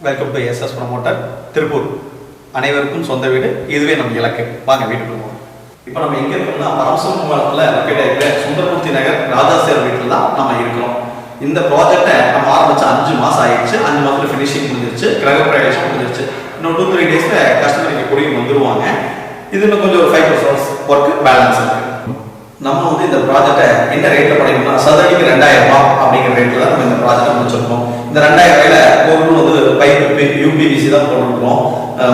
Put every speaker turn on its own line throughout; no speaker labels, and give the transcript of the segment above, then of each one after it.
Welcome to SS promoter Tiruppur. அனைவருக்கும் சொந்த வீடு, இதுவே நம்ம இலக்கு. வாங்க வீட்டுக்குள்ள போவோம். இப்போ நம்ம எங்கே இருக்கோம்னா பரமசிவகுமாரத்தில் லொக்கேட் ஆகிற சுந்தரமூர்த்தி நகர் ராஜாசேர் வீட்டில் தான் நம்ம இருக்கிறோம். இந்த ப்ராஜெக்டை நம்ம ஆரம்பிச்சு 5 மாதம் ஆயிடுச்சு. 5 மாதத்தில் ஃபினிஷிங் முடிஞ்சிருச்சு, கிரகப்பிரவேசம் முடிஞ்சிருச்சு. இன்னும் 2-3 டேஸில் கஸ்டமர் இங்கே குடியும் வந்துடுவாங்க. இது இன்னும் கொஞ்சம் ஒரு 5% ஒர்க் பேலன்ஸ் இருக்கு. நம்ம வந்து இந்த ப்ராஜெக்டை என்ன ரேட்டில் பண்ணிக்கணும்னா சதுரடிக்கு 2000 ரூபாய் அப்படிங்கிற ரேட்டில் தான் நம்ம இந்த ப்ராஜெக்டை முடிச்சிருக்கோம். இந்த 2000 ரூபாயில் பொருள் வந்து பைப் யூபிவிசி தான் போட்டுருக்கோம்,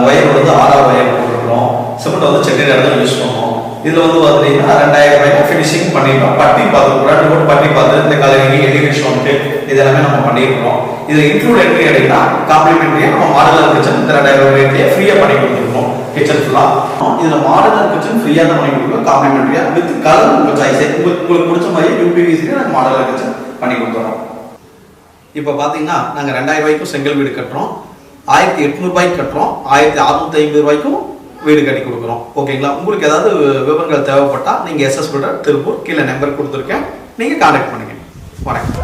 ஒயர் வந்து 6 ஒயர் போட்டுருக்கோம், சிமெண்ட் வந்து செட்டிநாடு தான் யூஸ் பண்ணுவோம். இதில் வந்து பார்த்தீங்கன்னா 2000 ரூபாய்க்கு ஃபினிஷிங் பண்ணிடுறோம். பட்டி பார்த்து 2 கோட் பட்டி பார்த்து இந்த கலரிங் எலிவேஷனுக்கு இது எல்லாமே நம்ம பண்ணியிருக்கோம். இதில் இன்க்ளூட் எப்படி அப்படின்னா காம்ப்ளிமெண்ட்ரியாக நம்ம மாடலர் கிச்சன் இந்த 2000 ரூபாய்க்கே ஃப்ரீயாக பண்ணி கொடுத்துருக்கோம். கிச்சன் ஃபுல்லாக இதில் மாடலர் கிச்சன் ஃப்ரீயாக தான் பண்ணி கொடுக்குறோம். காம்ப்ளிமெண்ட்ரியாக வித் கலர் உங்கள் சாய்ஸே உங்களுக்கு பிடிச்ச மாதிரி யூபிவிசிக்கு நாங்கள் மாடலர் கிச்சன் பண்ணி கொடுத்துறோம். இப்போ பார்த்தீங்கன்னா நாங்கள் 2000 ரூபாய்க்கும் செங்கல் வீடு கட்டுறோம், 1800 ரூபாய்க்கு கட்டுறோம், 1650 ரூபாய்க்கும் வீடு கட்டி கொடுக்குறோம். ஓகேங்களா? உங்களுக்கு ஏதாவது விவரங்கள் தேவைப்பட்டால் நீங்கள் எஸ்எஸ் பில்டர் திருப்பூர் கீழே நம்பர் கொடுத்துருக்கேன், நீங்கள் கான்டாக்ட் பண்ணுங்க. வணக்கம்.